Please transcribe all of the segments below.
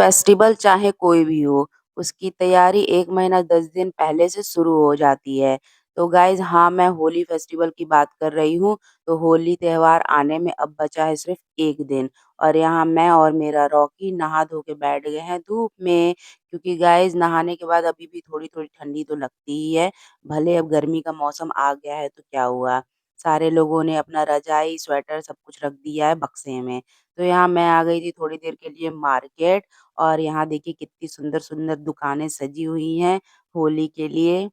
Festival चाहे कोई भी हो, उसकी तैयारी 1 महीना 10 दिन पहले से शुरू हो जाती है। तो गाइज़ हाँ, मैं होली फेस्टिवल की बात कर रही हूँ। तो होली त्योहार आने में अब बचा है सिर्फ़ 1 दिन और यहाँ मैं और मेरा रॉकी नहा धो के बैठ गए हैं धूप में। क्योंकि गाइज़ नहाने के बाद अभी भी थोड़ी-थोड़ी ठंडी तो लगती ही है। भले अब गर्मी का मौसम आ गया है तो क्या हुआ? सारे लोगों ने अपना रज़ाई, स्वेटर सब कुछ रख दिया है बक्से में। तो यहाँ मैं आ गई थी थोड़ी देर के लिए मार्केट और यहाँ देखिए कितनी सुंदर-सुंदर दुकानें सजी हुई हैं होली के लिए।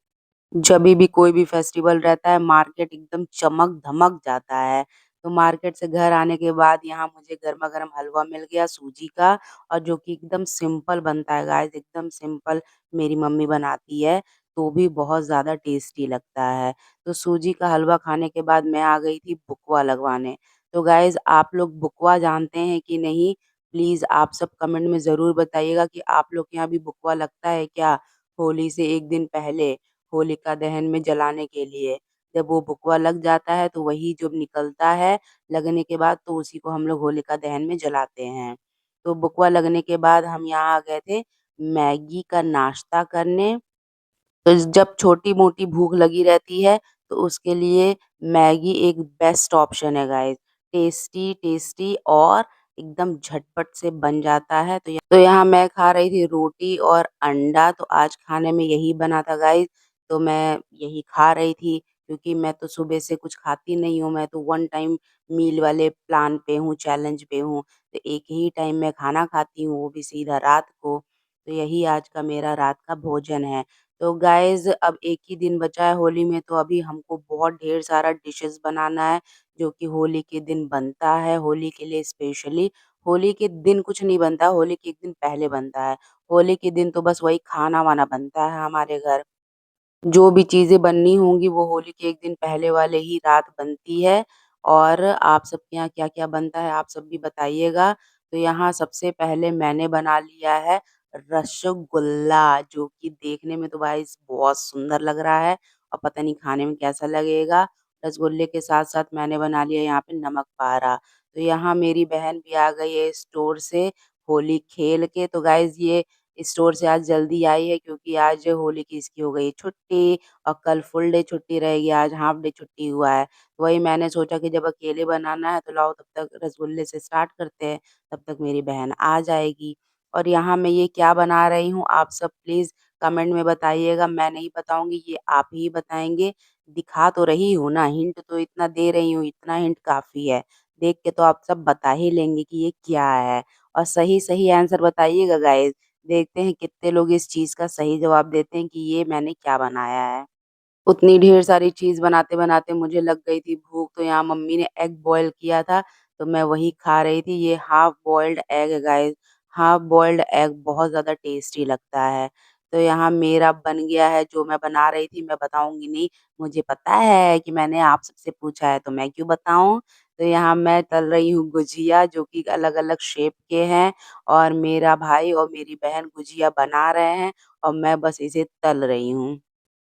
जभी भी कोई भी फेस्टिवल रहता है मार्केट एकदम चमक-धमक जाता है। तो मार्केट से घर आने के बाद यहाँ मुझे गरमा-गरम हलवा मिल गया सूजी का और जो कि एकदम सिंपल बनता है गाइस एकदम सिंपल मेरी मम्मी बनाती है, तो भी बहुत ज़्यादा टेस्टी लगता है। तो सूजी का हलवा खाने के बाद मैं आ गई थी बुकवा लगवाने। तो गाइस आप लोग बुकवा जानते हैं कि नहीं? प्लीज़ आप सब कमेंट में ज़रूर बताइएगा कि आप लोग के यहाँ भी बुकवा लगता है क्या? होली से 1 दिन पहले? होलिका दहन में जलाने के लिए। जब वो भुकवा लग जाता है तो वही जब निकलता है, लगने के बाद तो उसी को हम लोग होलिका दहन में जलाते हैं। तो भुकवा लगने के बाद हम यहाँ आ गए थे मैगी का नाश्ता करने। तो जब छोटी-मोटी भूख लगी रहती है, तो उसके लिए मैगी एक बेस्ट ऑप्शन है गाइस। टेस्टी और एकदम झटपट से बन जाता है। तो यहाँ मैं खा रही थी रोटी और अंडा, तो आज खाने में यही बना था गाइस, तो मैं यही खा रही थी क्योंकि मैं तो सुबह से कुछ खाती नहीं हूँ, मैं तो वन टाइम मील वाले प्लान पे हूँ, चैलेंज पे हूँ। तो एक ही टाइम मैं खाना खाती हूँ, वो भी सीधा रात को। तो यही आज का मेरा रात का भोजन है। तो गाइज़ अब 1 ही दिन बचा है होली में तो अभी हमको बहुत ढेर सारा डिशेज़ बनाना है, जो कि होली के दिन बनता है, होली के लिए स्पेशली। होली के दिन कुछ नहीं बनता, होली के 1 दिन पहले बनता है। होली के दिन तो बस वही खाना-वाना बनता है हमारे घर। जो भी चीज़ें बननी होंगी वो होली के 1 दिन पहले वाले ही रात बनती है और आप सबके यहाँ क्या-क्या बनता है आप सब भी बताइएगा। तो यहाँ सबसे पहले मैंने बना लिया है रसगुल्ला जो कि देखने में तो गाइस बहुत सुंदर लग रहा है और पता नहीं खाने में कैसा लगेगा। रसगुल्ले के साथ-साथ मैंने बना लिया यहाँ पे नमक पारा। तो यहाँ मेरी बहन भी आ गई है स्टोर से होली खेल के। तो गाइस ये स्टोर से आज जल्दी आई है क्योंकि आज होली की इसकी हो गई छुट्टी और कल फुल डे छुट्टी रहेगी, आज हाफ डे छुट्टी हुआ है। तो वही मैंने सोचा कि जब अकेले बनाना है तो लाओ तब तक रसगुल्ले से स्टार्ट करते हैं, तब तक मेरी बहन आ जाएगी। और यहाँ मैं ये क्या बना रही हूँ आप सब प्लीज़ कमेंट में बताइएगा, मैं नहीं बताऊँगी ये आप ही बताएँगे। दिखा तो रही हूँ ना, हिंट तो इतना दे रही हूँ, इतना हिंट काफ़ी है। देख के तो आप सब बता ही लेंगे कि ये क्या है और सही-सही आंसर बताइएगा गाइज़। देखते हैं कितने लोग इस चीज़ का सही जवाब देते हैं कि ये मैंने क्या बनाया है। उतनी ढेर सारी चीज़ बनाते-बनाते मुझे लग गई थी भूख, तो यहाँ मम्मी ने एग बॉयल किया था, तो मैं वही खा रही थी। ये हाफ बॉइल्ड एग है गाइस, हाफ बॉइल्ड एग बहुत ज़्यादा टेस्टी लगता है। तो यहाँ मेरा बन गया है, जो मैं बना रही थी, मैं बताऊँगी नहीं। मुझे पता है कि मैंने आप सबसे पूछा है, तो मैं क्यों बताऊँ? तो यहाँ मैं तल रही हूँ गुजिया, जो कि अलग-अलग शेप के हैं और मेरा भाई और मेरी बहन गुजिया बना रहे हैं और मैं बस इसे तल रही हूँ।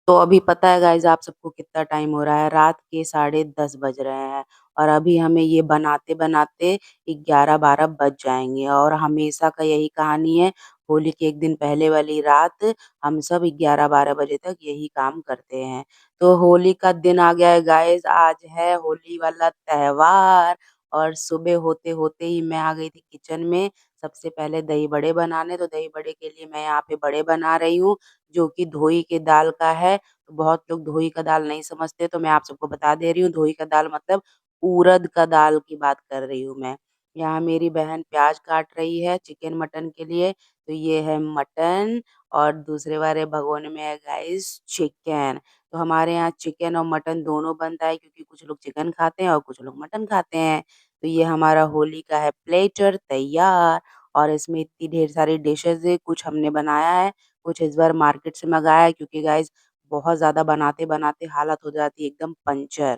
तो अभी पता है गाइज़ आप सबको कितना टाइम हो रहा है, रात के साढ़े 10 बज रहे हैं और अभी हमें ये बनाते-बनाते 11-12 बज जाएँगे और हमेशा का यही कहानी है, होली के 1 दिन पहले वाली रात हम सब 11-12 बजे तक यही काम करते हैं। तो होली का दिन आ गया है गाइज़, आज है होली वाला त्योहार और सुबह होते-होते ही मैं आ गई थी किचन में, सबसे पहले दही बड़े बनाने, तो दही बड़े के लिए मैं यहाँ पे बड़े बना रही हूँ। जो कि धोई के दाल का है। तो बहुत लोग धोई का दाल नहीं समझते तो मैं आप सबको बता दे रही हूँ, धोई का दाल मतलब उड़द का दाल की बात कर रही हूँ मैं। यहाँ मेरी बहन प्याज़ काट रही है चिकन मटन के लिए, तो ये है मटन और दूसरे वाले भगोने में है गाइस चिकन। तो हमारे यहाँ चिकन और मटन दोनों बनता है क्योंकि कुछ लोग चिकन खाते हैं और कुछ लोग मटन खाते हैं। तो ये हमारा होली का है प्लेटर तैयार और इसमें इतनी ढेर सारी डिशेज़ है, कुछ हमने बनाया है कुछ इस बार मार्केट से मँगाया है क्योंकि गाइज़ बहुत ज़्यादा बनाते-बनाते हालत हो जाती है एकदम पंचर।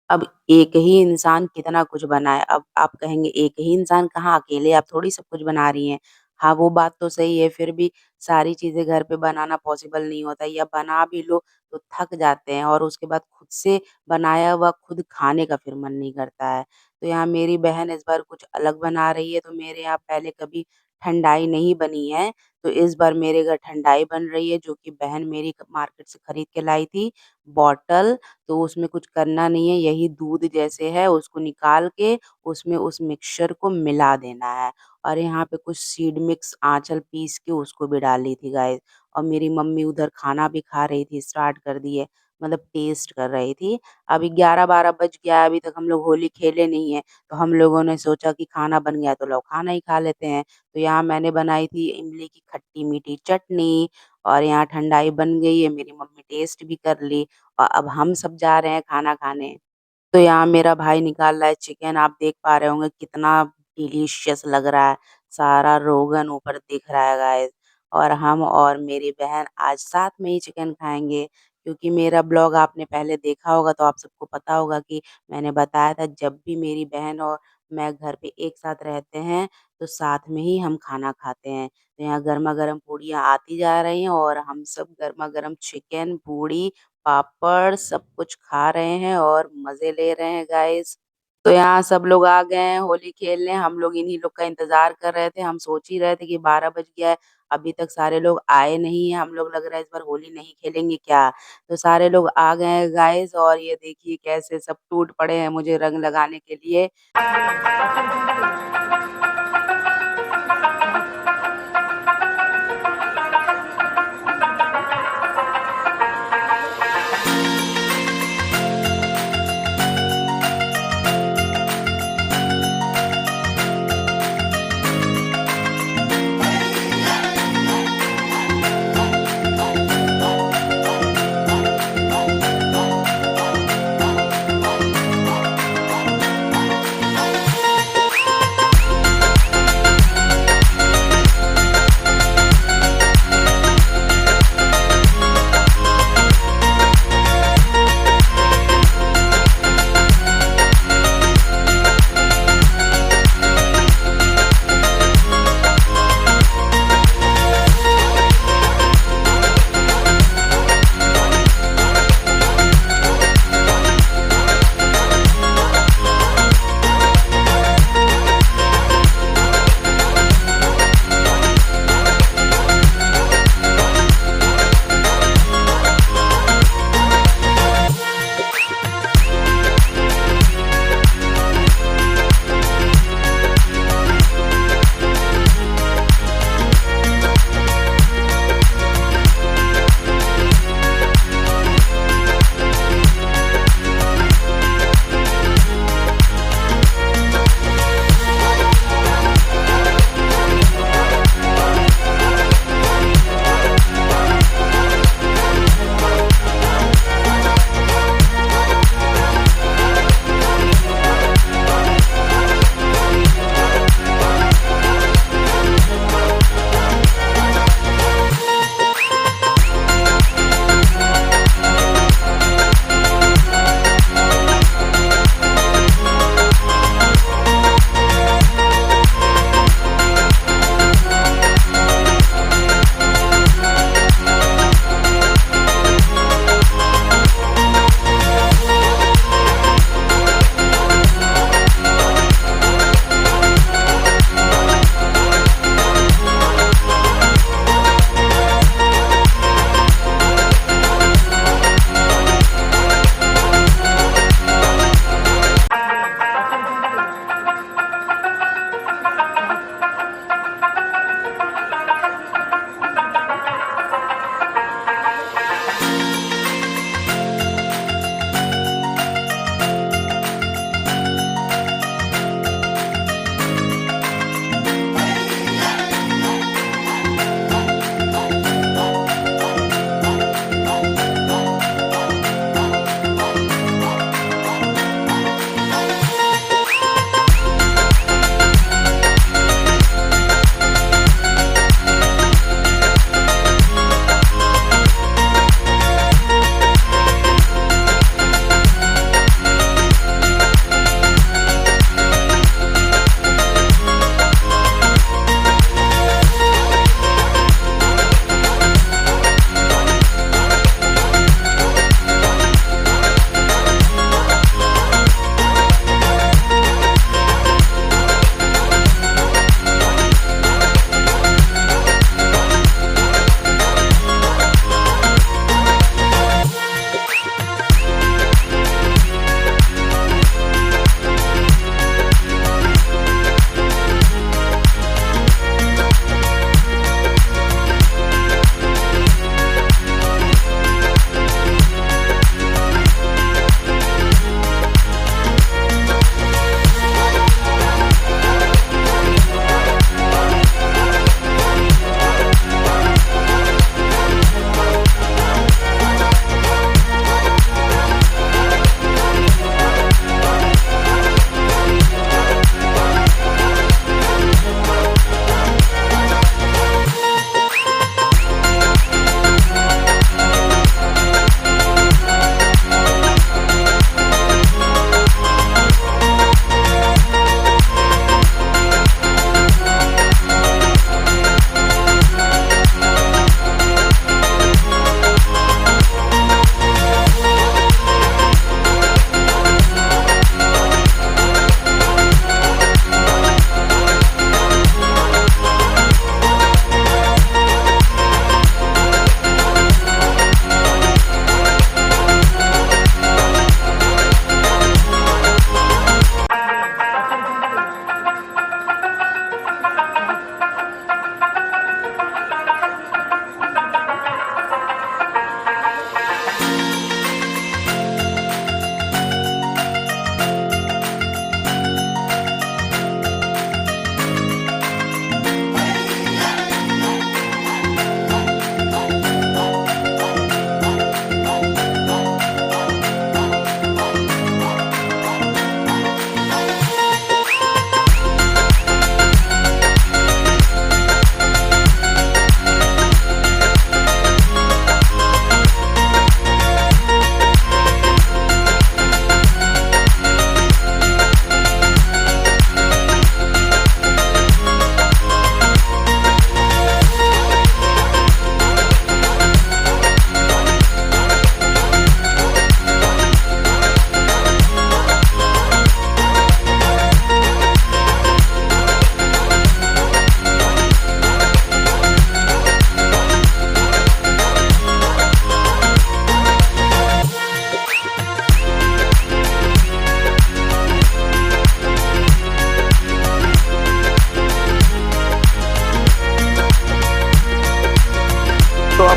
अब एक ही इंसान कितना कुछ बनाए, अब आप कहेंगे एक ही इंसान कहाँ अकेले आप थोड़ी सब कुछ बना रही हैं। हाँ, वो बात तो सही है फिर भी सारी चीज़ें घर पे बनाना पॉसिबल नहीं होता या बना भी लो तो थक जाते हैं और उसके बाद खुद से बनाया हुआ खुद खाने का फिर मन नहीं करता है। तो यहाँ मेरी बहन इस बार कुछ अलग बना रही है तो मेरे यहाँ पहले कभी ठंडाई नहीं बनी है। तो इस बार मेरे घर ठंडाई बन रही है जो कि बहन मेरी मार्केट से खरीद के लाई थी बॉटल। तो उसमें कुछ करना नहीं है, यही दूध जैसे है उसको निकाल के उसमें उस मिक्सचर को मिला देना है। और यहाँ पे कुछ सीड मिक्स आँचल पीस के उसको भी डाली थी गाइस। और मेरी मम्मी उधर खाना भी खा रही थी, स्टार्ट कर दिए, मतलब टेस्ट कर रही थी। अभी 11-12 बज गया है, अभी तक हम लोग होली खेले नहीं है, तो हम लोगों ने सोचा कि खाना बन गया तो लोग खाना ही खा लेते हैं। तो यहाँ मैंने बनाई थी इमली की खट्टी-मीठी चटनी और यहाँ ठंडाई बन गई है, मेरी मम्मी टेस्ट भी कर ली और अब हम सब जा रहे हैं खाना खाने। तो यहाँ मेरा भाई निकाल रहा है चिकन, आप देख पा रहे होंगे कितना डिलीशियस लग रहा है। सारा रोगन ऊपर दिख रहा है गाइस। और हम और मेरी बहन आज साथ में ही चिकन खाएँगे, क्योंकि मेरा ब्लॉग आपने पहले देखा होगा तो आप सबको पता होगा कि मैंने बताया था जब भी मेरी बहन और मैं घर पे एक साथ रहते हैं, तो साथ में ही हम खाना खाते हैं। तो यहाँ गरमा-गरम पूड़ियाँ आती जा रही हैं और हम सब गरमा-गरम चिकन, पूड़ी, पापड़ सब कुछ खा रहे हैं और मज़े ले रहे हैं गाइस। तो यहाँ सब लोग आ गए हैं होली खेलने, हम लोग इन्हीं लोग का इंतज़ार कर रहे थे। हम सोच ही रहे थे कि 12 बज गया है, अभी तक सारे लोग आए नहीं हैं, हम लोग लग रहा है इस बार होली नहीं खेलेंगे क्या? तो सारे लोग आ गए हैं गाइस और ये देखिए कैसे सब टूट पड़े हैं मुझे रंग लगाने के लिए।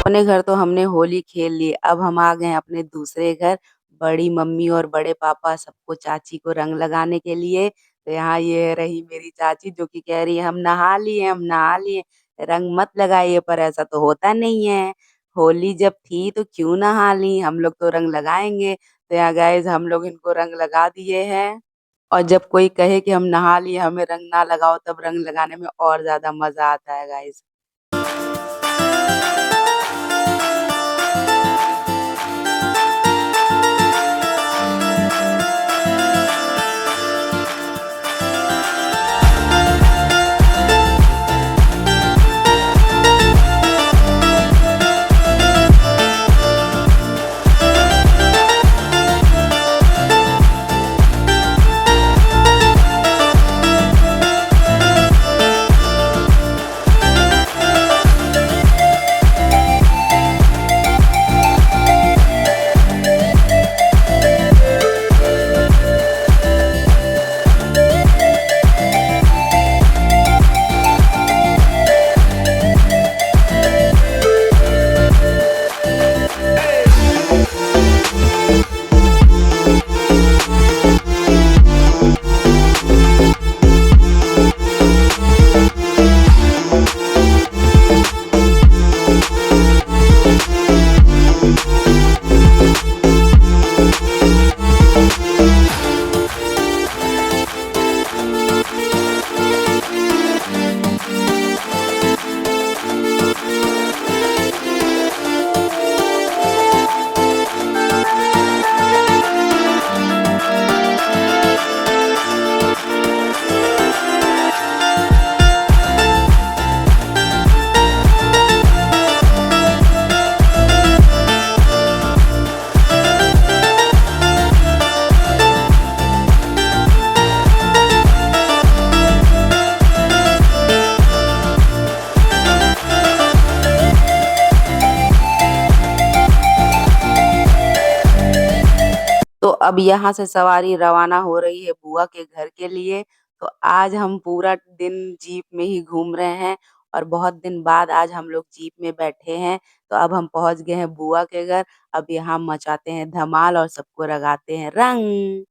अपने घर तो हमने होली खेल ली, अब हम आ गए हैं अपने दूसरे घर, बड़ी मम्मी और बड़े पापा सबको चाची को रंग लगाने के लिए। तो यहाँ ये रही मेरी चाची जो कि कह रही है हम नहा लिए, हम नहा लिए, रंग मत लगाइए पर ऐसा तो होता नहीं है। होली जब थी तो क्यों नहा ली, हम लोग तो रंग लगाएँगे। तो यहाँ गाइस हम लोग इनको रंग लगा दिए हैं। और जब कोई कहे कि हम नहा लिए हमें रंग ना लगाओ तब रंग लगाने में और ज़्यादा मज़ा आता है गाइस। तो अब यहाँ से सवारी रवाना हो रही है बुआ के घर के लिए। तो आज हम पूरा दिन जीप में ही घूम रहे हैं और बहुत दिन बाद आज हम लोग जीप में बैठे हैं। तो अब हम पहुँच गए हैं बुआ के घर। अब यहाँ मचाते हैं धमाल और सबको लगाते हैं रंग।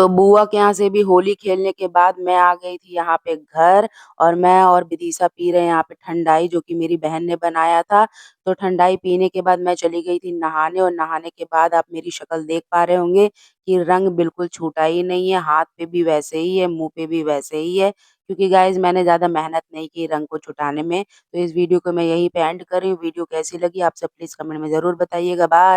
तो बुआ के यहाँ से भी होली खेलने के बाद मैं आ गई थी यहाँ पे घर और मैं और विदिशा पी रहे हैं यहाँ पे ठंडाई जो कि मेरी बहन ने बनाया था। तो ठंडाई पीने के बाद मैं चली गई थी नहाने और नहाने के बाद आप मेरी शक्ल देख पा रहे होंगे कि रंग बिल्कुल छूटा ही नहीं है, हाथ पे भी वैसे ही है, मुँह पे भी वैसे ही है। क्योंकि गाइज़ मैंने ज़्यादा मेहनत नहीं की रंग को छुटाने में। तो इस वीडियो को मैं यहीं पे एंड कर रही हूँ। वीडियो कैसी लगी आप सब प्लीज़ कमेंट में ज़रूर बताइएगा। बाय।